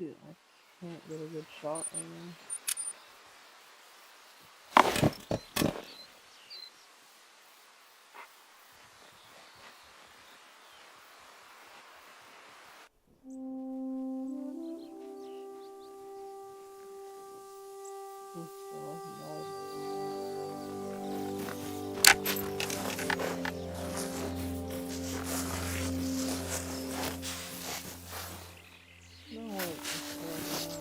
Dude, I can't get a good shot right now. I'm still alive. No way, I'm still alive.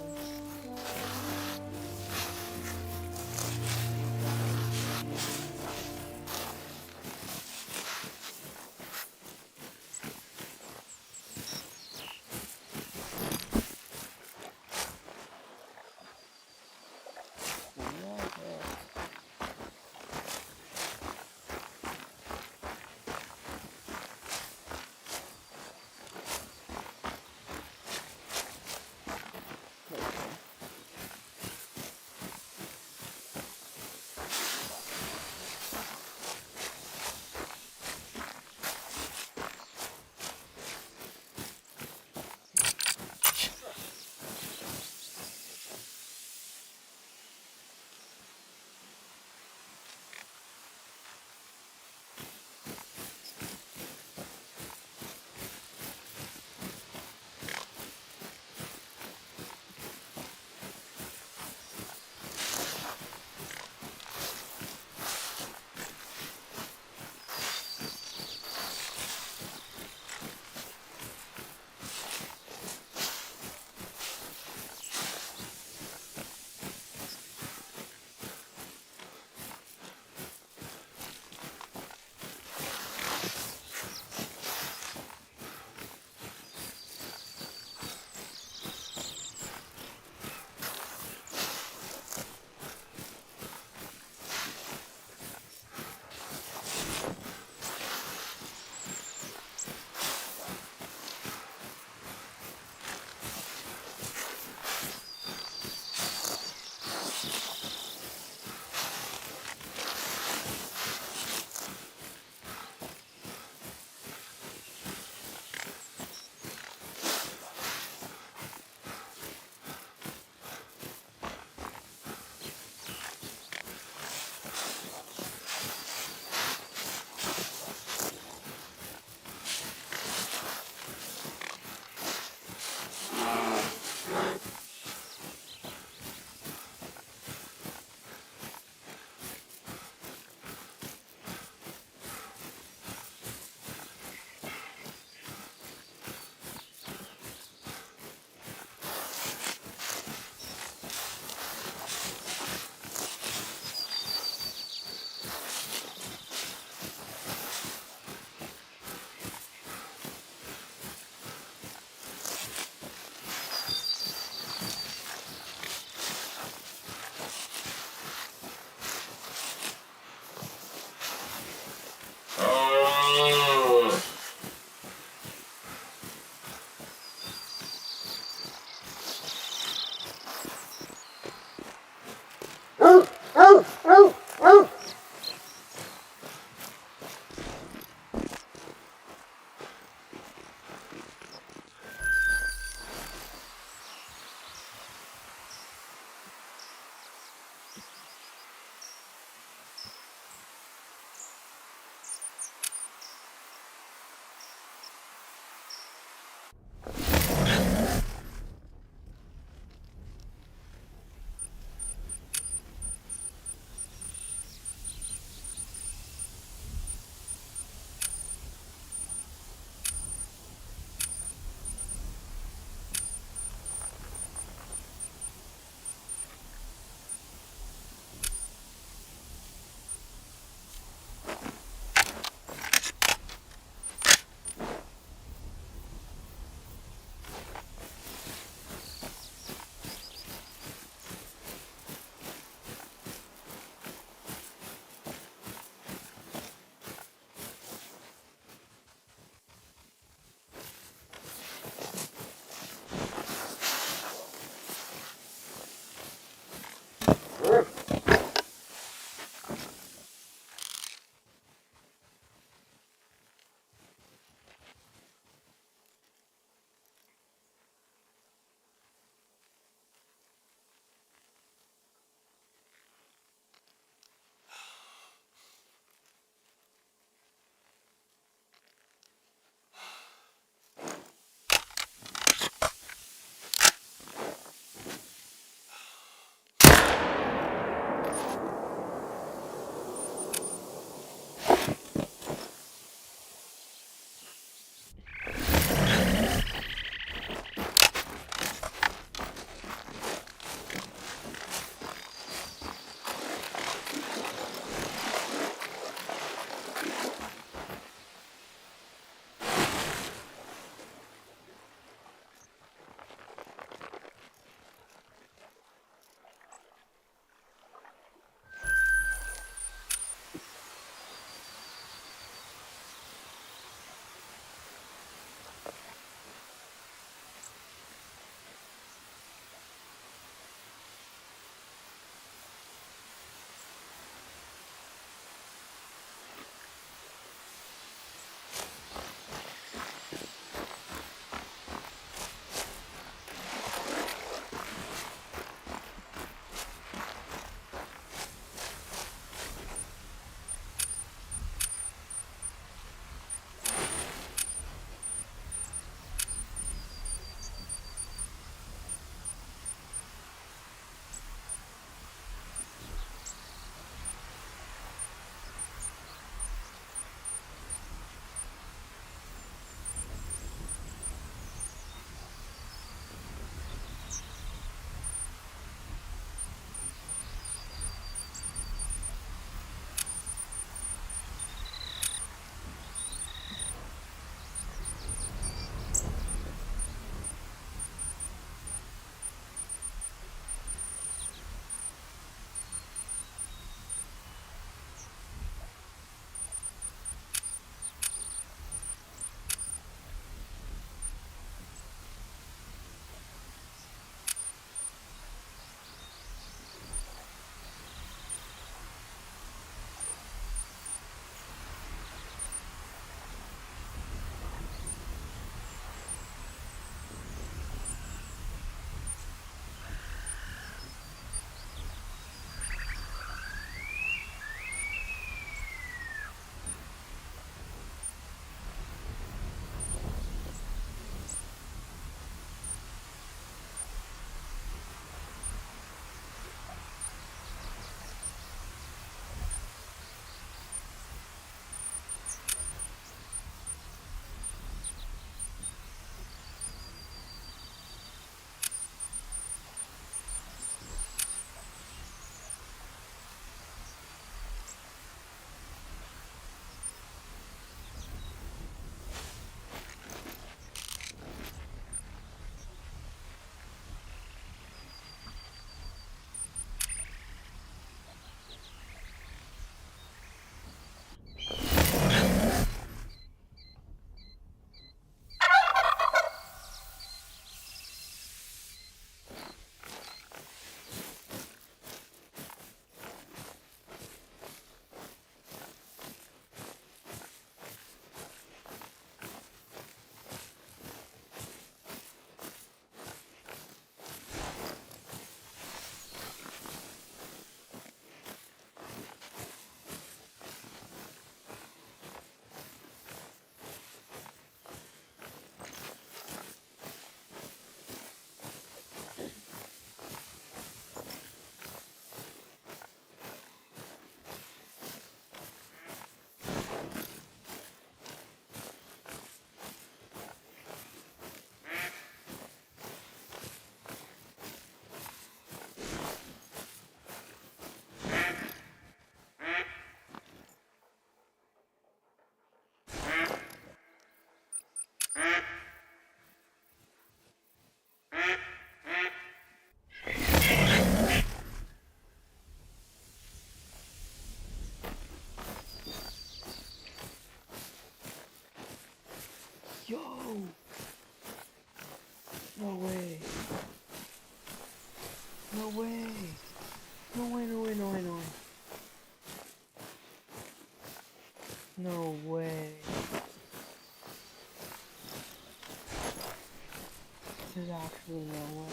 There's actually no way.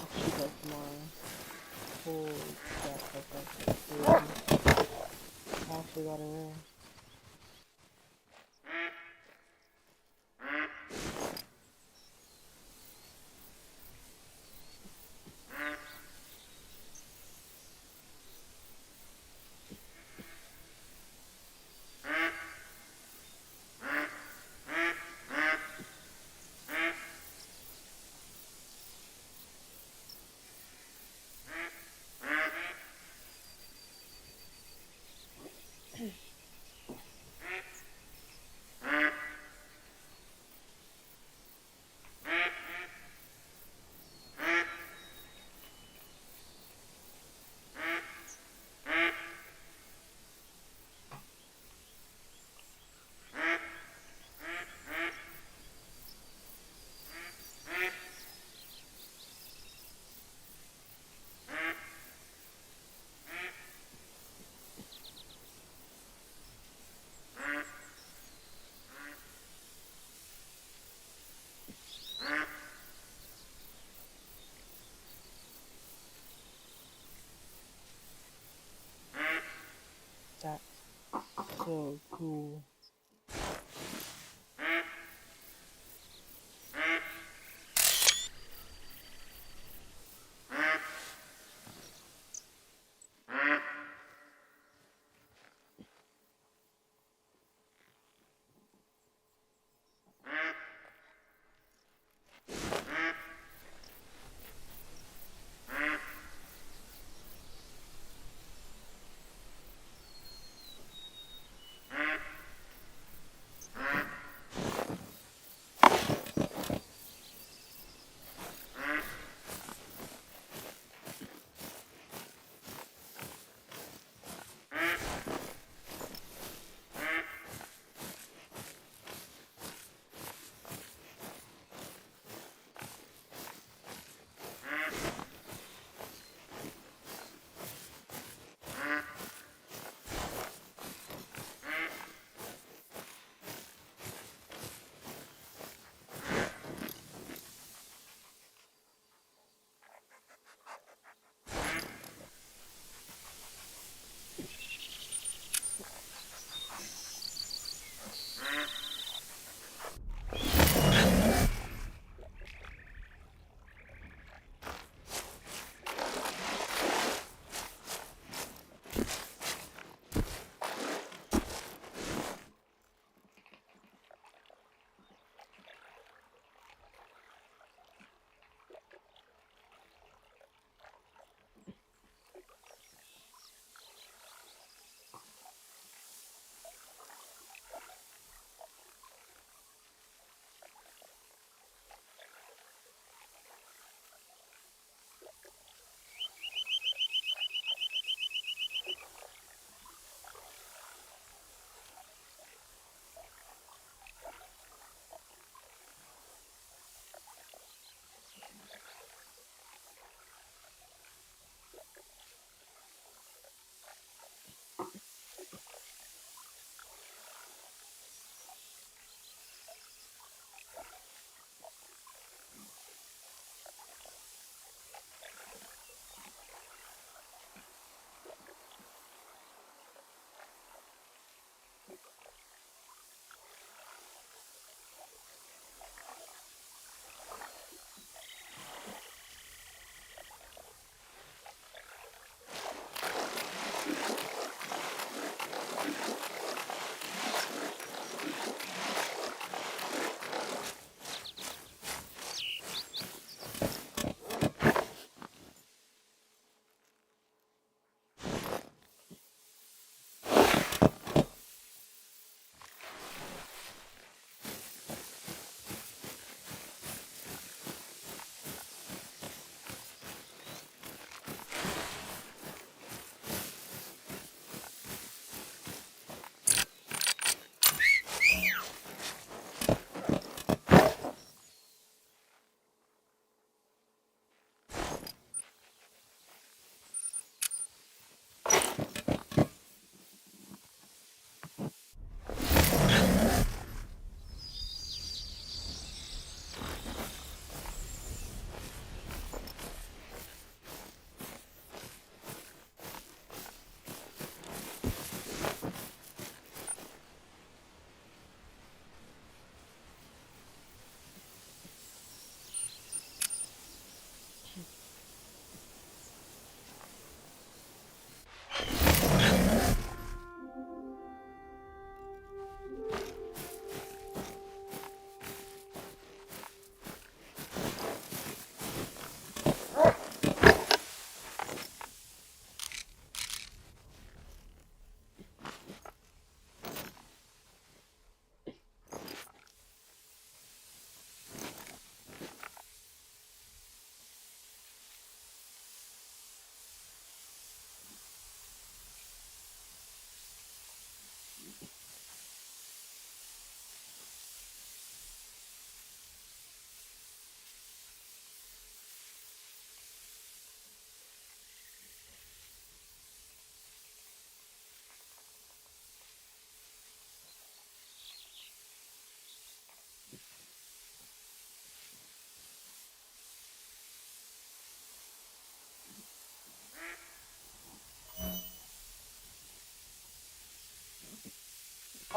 Actually, that's mine. Holy crap, that's actually crazy. I actually got a rare. That's so cool.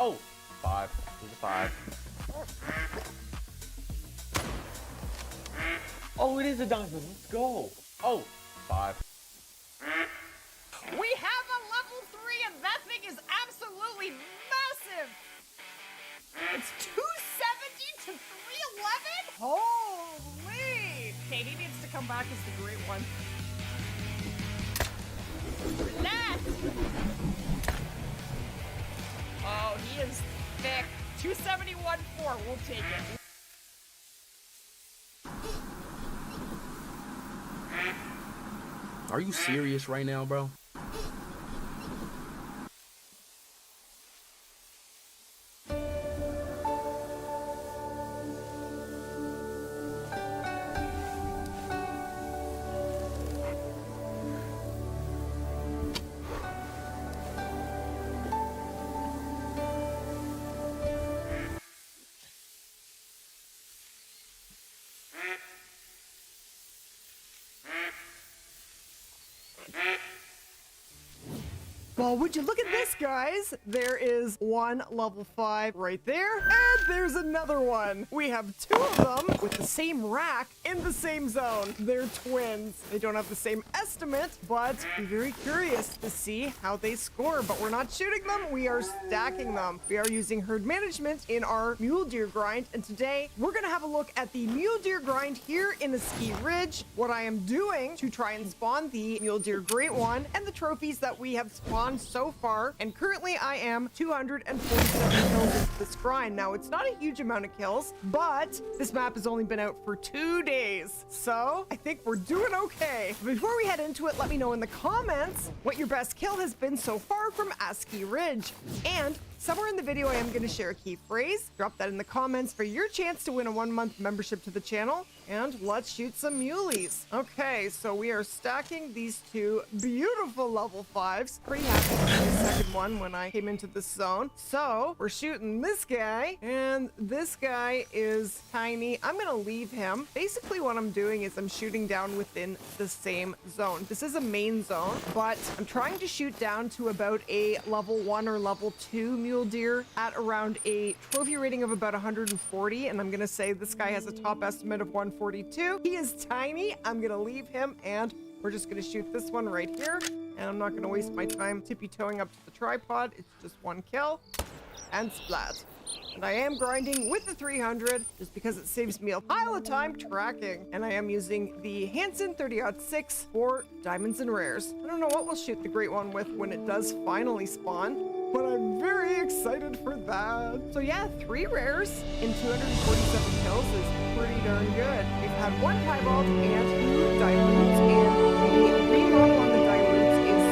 Oh, 5. There's a 5. Oh, it is a diamond. Let's go. Oh, 5. We have a level 3 and that thing is absolutely massive! It's 270 to 311? Holy! Okay, he needs to come back as the great one. That! Oh, he is thick. 271.4, we'll take it. Are you serious right now, bro? Well, would you look at this, guys? There is one level 5 right there, and there's another one. We have 2 of them with the same rack in the same zone. They're twins. They don't have the same estimate, but I'm very curious to see how they score. But we're not shooting them, we are stacking them. We are using herd management in our mule deer grind, and today we're gonna have a look at the mule deer grind here in Ski Ridge, what I am doing to try and spawn the mule deer great one, and the trophies that we have spawned so far. And currently I am 247 kills into this grind. Now it's not a huge amount of kills, but this map has only been out for 2 days, so I think we're doing okay. Before we head into it, let me know in the comments what your best kill has been so far from Ski Ridge. And somewhere in the video, I am going to share a key phrase. Drop that in the comments for your chance to win a 1-month membership to the channel. And let's shoot some muleys. Okay, so we are stacking these 2 beautiful level 5s. Pretty happy with the second one when I came into this zone. So we're shooting this guy, and this guy is tiny. I'm going to leave him. Basically what I'm doing is I'm shooting down within the same zone. This is a main zone, but I'm trying to shoot down to about a level 1 or level 2 mule deer at around a trophy rating of about 140, and I'm gonna say this guy has a top estimate of 142. He is tiny. I'm gonna leave him, and we're just gonna shoot this one right here, and I'm not gonna waste my time tippy-toeing up to the tripod. It's just 1 kill and splat. And I am grinding with the 300 just because it saves me a pile of time tracking. And I am using the Hansen 30-06 for diamonds and rares. I don't know what we'll shoot the great one with when it does finally spawn, but I'm very excited for that. So yeah, 3 rares in 247 kills is pretty darn good. We've had 1 piebald and 2 dilutes, and the remodel on the dilutes is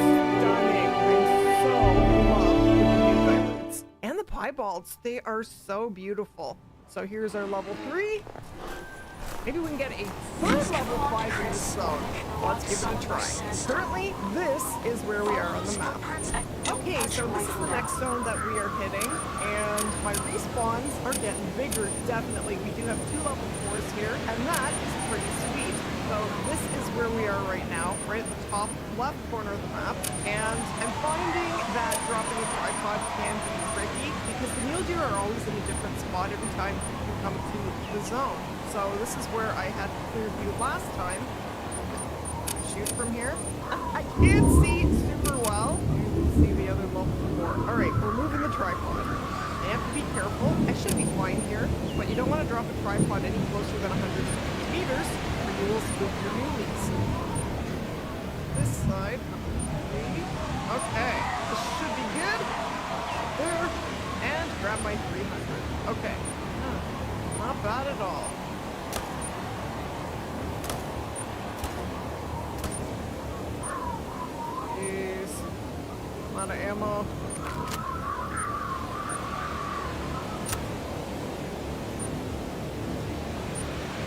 stunning. I so love the new dilutes. And the piebalds, they are so beautiful. So here's our level 3. Maybe we can get a third level 5 in this zone. Let's give it a try. Currently, this is where we are on the map. Okay, so this is the next zone that we are hitting, and my respawns are getting bigger, definitely. We do have 2 level 4s here, and that is pretty sweet. So this is where we are right now, right at the top left corner of the map, and I'm finding that dropping a tripod can be tricky because the mule deer are always in a different spot every time you come to the zone. So this is where I had clear view last time. Shoot from here. I can't see super well. You can see the other level 4. Alright, we're moving the tripod. I have to be careful. I should be fine here, but you don't want to drop a tripod any closer than 150 meters or you will spook your muleys. This side. Okay, this should be good. There. And grab my 300. Okay. Not bad at all. Out of ammo. I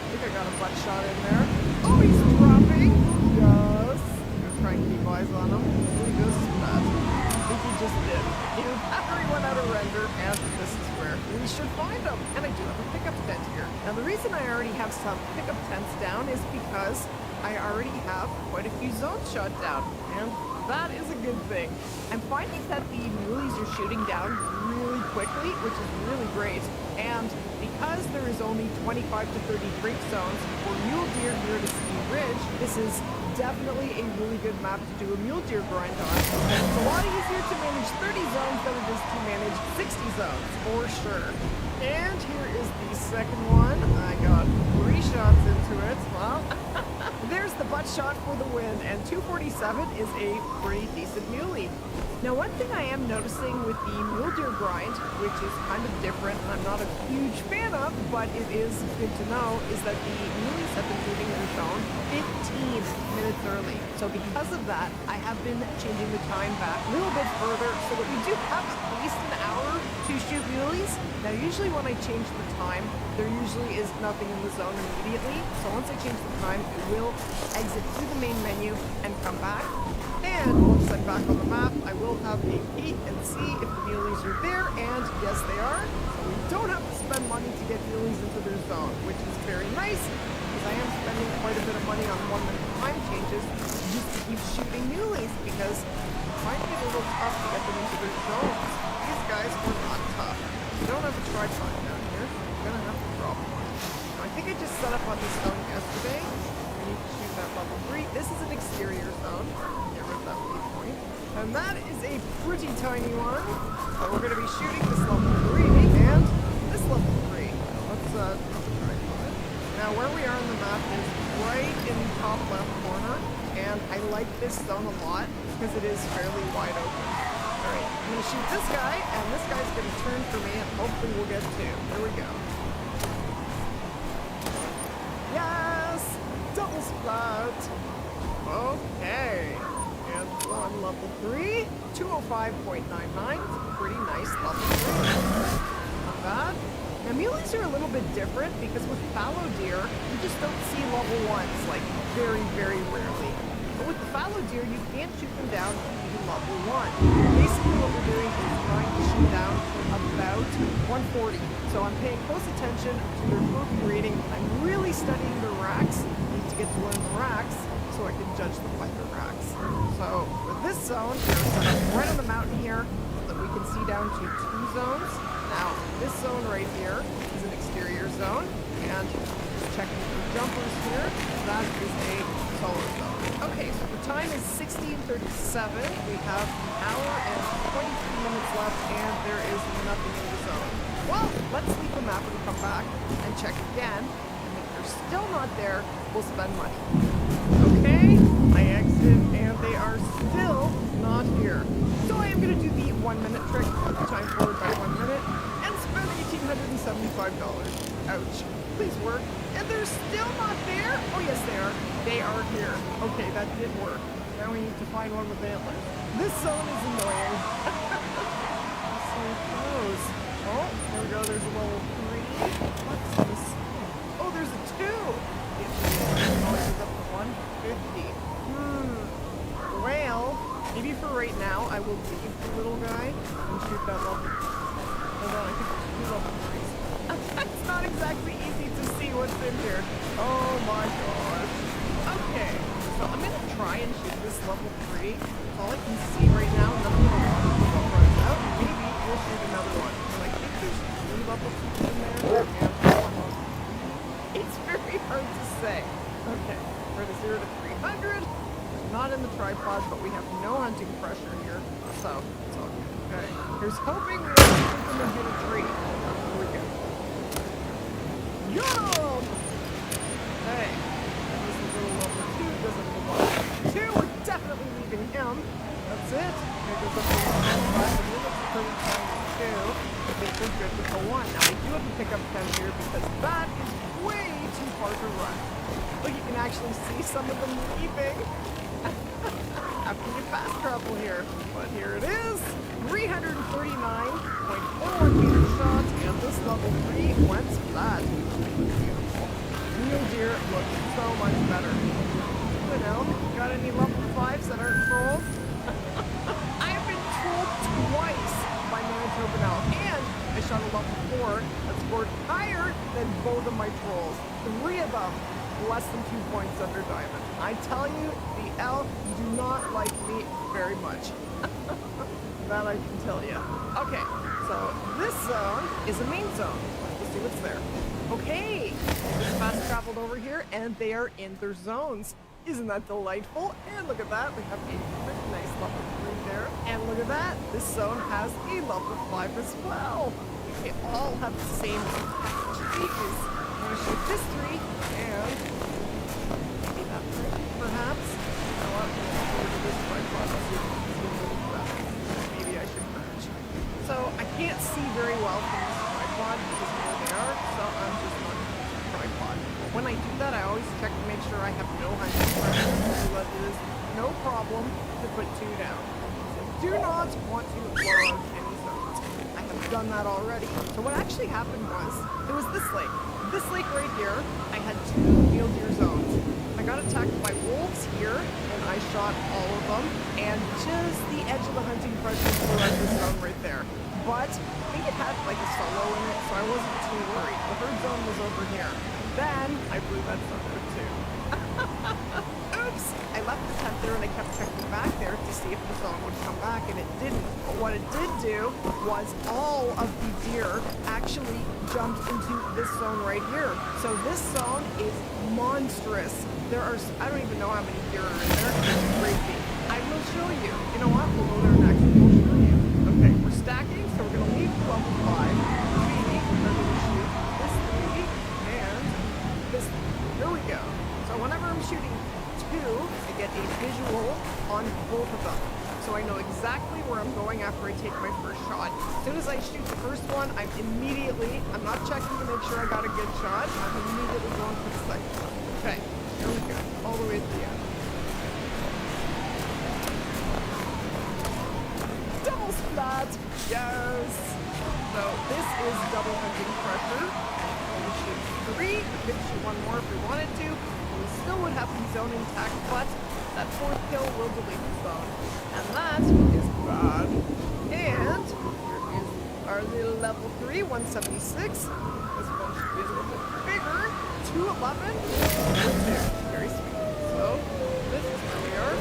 think I got a butt shot in there. Oh, he's dropping. Yes. I'm gonna try and keep eyes on him. He just splat. I think he just did. His battery went out of render, and this is where we should find him. And I do have a pickup tent here. Now the reason I already have some pickup tents down is because I already have quite a few zones shot down. And that is a good thing. I'm finding that the muleys are shooting down really quickly, which is really great. And because there is only 25 to 30 drink zones for mule deer here to Ski Ridge, this is definitely a really good map to do a mule deer grind on. It's a lot easier to manage 30 zones than it is to manage 60 zones, for sure. And here is the second one. I got 3 shots into it. Well, there's the butt shot for the win, and 247 is a pretty decent muley. Now, one thing I am noticing with the mule deer grind, which is kind of different and I'm not a huge fan of, but it is good to know, is that the muleys have been moving their zone 15 minutes early. So because of that, I have been changing the time back a little bit further so that we do have at least an hour to shoot muleys. Now, usually when I change the time, there usually is nothing in the zone immediately. So once I change the time, it will exit through the main menu and come back. And once I'm back on the map, I will have a peek and see if the muleys are there, and yes, they are. So we don't have to spend money to get muleys into their zone, which is very nice, because I am spending quite a bit of money on 1 minute time changes just to keep shooting muleys, because I find it a little tough to get them into their zones. These guys were not tough. You don't have a tripod down here, so you're gonna have to drop one. Now, I think I just set up on this zone yesterday. I need to shoot that level 3. This is an exterior zone. Get rid of that waypoint. And that is a pretty tiny one. So we're going to be shooting this level 3 and this level 3. Let's try it. Now where we are on the map is right in the top left corner. And I like this zone a lot because it is fairly wide open. Alright, I'm going to shoot this guy, and this guy's going to turn for me, and hopefully we'll get 2. There we go. Yes! Double splat! Okay. And on level 3, 205.99. Pretty nice level 3. Not bad. Now, muleys are a little bit different because with fallow deer, you just don't see level 1s, like, very, very rarely. But with the fallow deer, you can shoot them down to level 1. Basically, what we're doing is trying to shoot down to about 140. So I'm paying close attention to their trophy rating. I'm really studying their racks. I need to get to learn the racks so I can judge them by their racks. So with this zone, we're set up right on the mountain here so that we can see down to 2 zones. Now, this zone right here is an exterior zone, and just checking the jumpers here, that is a solar zone. Okay, so the time is 16:37. We have an hour and 23 minutes left, and there is nothing in the zone. Well, let's leave the map and come back and check again, and if they're still not there, we'll spend money. Okay, I exit, and they are still not here. So I am going to do the 1 minute trick, time forward by 1 minute, and spend $1,875. Ouch. Please work. And they're still not there? Oh, yes, they are. They are here. Okay, that did work. Now we need to find one with antlers. This zone is annoying. So close. Oh, there we go. There's a level 3. What's this? Oh, there's a 2. It's up to 150. Well, maybe for right now, I will leave the little guy and shoot that level. And then I think there's 2 level 3s. It's not exactly easy to see what's in here. Oh my gosh. Okay, so I'm gonna try and shoot this level 3. That's all I can see right now. Nothing runs out. Maybe we'll shoot another one. I think there's 3 level 2s in there. Yeah. It's very hard to say. Okay, we're at a 0 to 300. Not in the tripod, but we have no hunting pressure here, so it's all good. Okay, here's hoping we don't shoot them and hit a tree. Here we go. Yo! Hey, this is a little level 2, doesn't move on. 2, we're definitely leaving him. That's it. Here goes up to 1. 5 minutes, 30 times 2. I think we're good with the 1. Now, I do have to pick up 10 here because that is way too far to run. Look, you can actually see some of them leaving. After you fast travel here. But here it is. 339.41 meter shots, and this level 3 went splat. Beautiful. Mule deer look so much better. You know, got any level 5s that aren't trolls? I have been trolled twice by Manitoba now, and I shot a level 4 that's scored higher than both of my trolls. 3 of them less than 2 points under diamond. I tell you, the elf do not like me very much. That I can tell you. Okay, so this zone is a main zone. Let's see what's there. Okay, just fast traveled over here and they are in their zones. Isn't that delightful? And look at that, we have a pretty nice level 3 there. And look at that, this zone has a level 5 as well. They all have the same cheese. I'm gonna shoot this 3 and maybe that 3, perhaps. You know what? We'll go to this tripod and see if we can see a little better. Maybe I should merge. So I can't see very well from this tripod because of where they are, so I'm just not using the tripod. When I do that, I always check to make sure I have no hunting pressure, so that it is no problem to put 2 down. So do not want to blow out any zones. I have done that already. So what actually happened was, there was this lake. This lake right here, I had 2 mule deer zones. I got attacked by wolves here, and I shot all of them, and just the edge of the hunting pressure blew out this zone right there. But I think it had like a solo in it, so I wasn't too worried. The herd zone was over here. Then I blew that zone out too. Oops! I left the tent there and I kept checking back there to see if the zone would come back, and it didn't. But what it did do was all of the deer actually jumped into this zone right here. So this zone is monstrous. There are, I don't even know how many deer are in there. It's crazy. I will show you. You know what? We'll go there next and we'll show you. Okay, we're stacking, so we're gonna leave level 5. We are gonna shoot this 3 and this 3. Here we go. So whenever I'm shooting 2, I get a visual on both of them. So I know exactly where I'm going after I take my first shot. As soon as I shoot the first one, I'm not checking to make sure I got a good shot. I'm immediately going for the second one. Okay, here we go. All the way to the end. Double splat! Yes! So this is double hunting pressure. We shoot 3, we could shoot 1 more if we wanted to. We still would have the zone intact, but that 4th kill will delete the zone. And that is bad. And here is our little level 3, 176. This one should be a little bit bigger. 211. Right there. Very sweet. So this is where we are.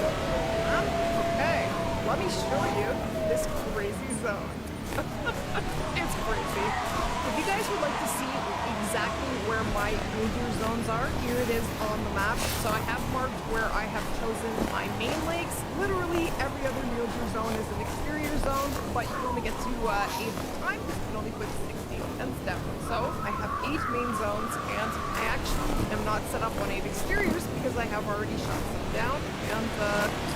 Okay. Let me show you this crazy zone. It's crazy. If you guys would like to see exactly where my mule deer zones are, here it is on the map. So I have marked where I have chosen my main lakes. Literally every other mule deer zone is an exterior zone, but you can only get to 8 at a time because you can only put 16 tents down. So I have 8 main zones, and I actually am not set up on 8 exteriors because I have already shot some down and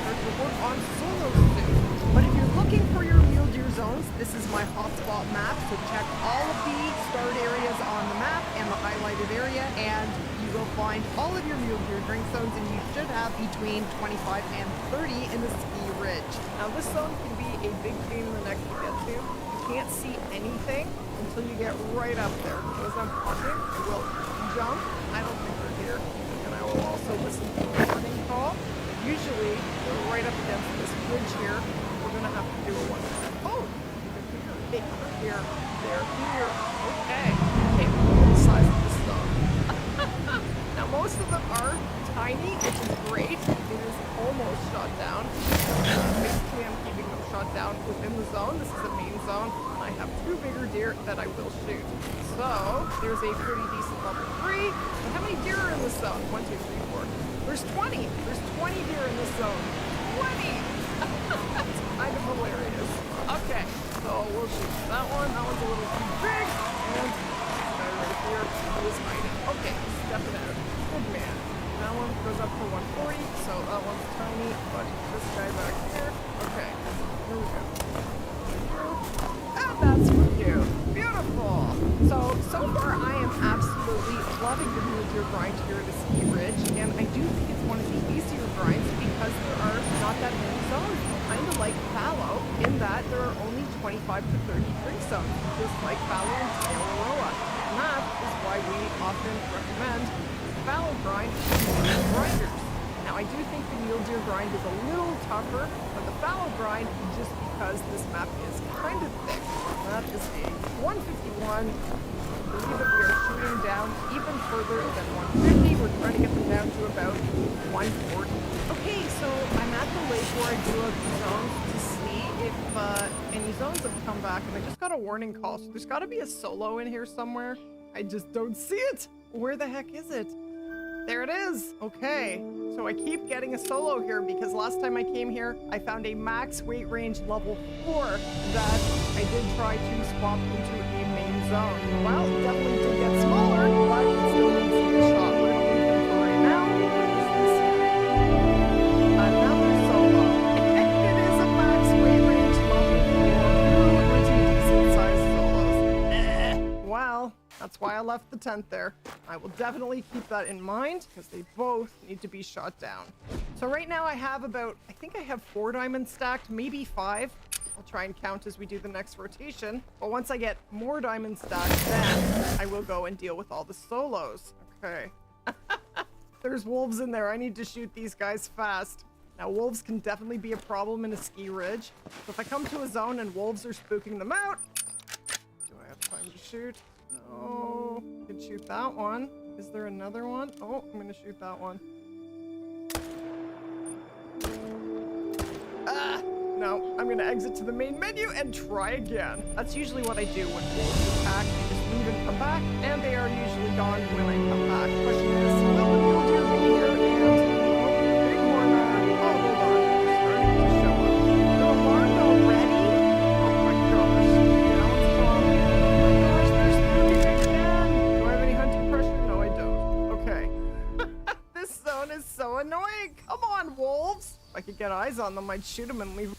started to work on solos soon. But if you're looking for your mule deer zones, this is my hotspot map. So check all of the starred areas on the map and the highlighted area, and you will find all of your mule deer drink zones, and you should have between 25 and 30 in the ski ridge. Now this zone can be a big pain in the neck to get to. You can't see anything until you get right up there. So as I'm talking, I will jump. I don't think they're here. And I will also listen to the warning call. Usually, we're right up against this bridge here. We're gonna have to do a 1 minute. Oh, they're here. They're here. Okay. Okay, look at the size of this zone. Now most of them are tiny, which is great. It is almost shot down. Basically, I'm keeping them shot down within the zone. This is a main zone. I have 2 bigger deer that I will shoot. So there's a pretty decent level 3. And how many deer are in this zone? 1, 2, 3, 4. There's 20. There's 20 deer in this zone. 20! That's kind of hilarious. Okay, so we'll shoot that one. That one's a little too big. And this guy right here is hiding. Okay, stepping out. Good man. That one goes up for 140, so that one's tiny, but this guy back here. Okay, here we go. And that's for you. Beautiful. So far I am absolutely loving the mule deer grind here at the ski ridge, and I do think it's one of the easier grinds because there are not that many zones. Kind of like fallow, in that there are only 25 to 30 drink zones, just like fallow and Taiaroa. And that is why we often recommend the fallow grind to grinders. Now I do think the mule deer grind is a little tougher, but the fallow grind, just because this map is kind of thick. That is a 151. I believe that we are shooting down even further than 150. We're trying to get them down to about 140. Okay, so I'm at the lake where I do have zones to see if any zones have come back, and I just got a warning call. So there's got to be a solo in here somewhere. I just don't see it. Where the heck is it? There it is. Okay, so I keep getting a solo here because last time I came here, I found a max weight range level 4 that I did try to swap into a main zone. Well, it definitely did get smaller, but it still needs to be shot. We're gonna leave them for right now. What is this here? Another solo. It is a max weight range level 4. Ooh, we're two decent sized solos. Well, that's why I left the tent there. I will definitely keep that in mind because they both need to be shot down. So right now I have about, I think I have 4 diamonds stacked, maybe 5. I'll try and count as we do the next rotation. But once I get more diamonds stacked, then I will go and deal with all the solos. Okay. There's wolves in there. I need to shoot these guys fast. Now, wolves can definitely be a problem in a ski ridge. So if I come to a zone and wolves are spooking them out, do I have time to shoot? No, I can shoot that one. Is there another one? Oh, I'm gonna shoot that one. Ah, no, I'm gonna exit to the main menu and try again. That's usually what I do when wolves attack. I just leave and come back, and they are usually gone when I come back. Question is, will the mule deer be here? And big corner. Oh, hold on, they're starting to show up. They're alarmed already? Oh my gosh, that one's gone. Oh my gosh, they're spooking again. Do I have any hunting pressure? No, I don't. Okay. This zone is so annoying. Come on, wolves. If I could get eyes on them, I'd shoot them and leave them.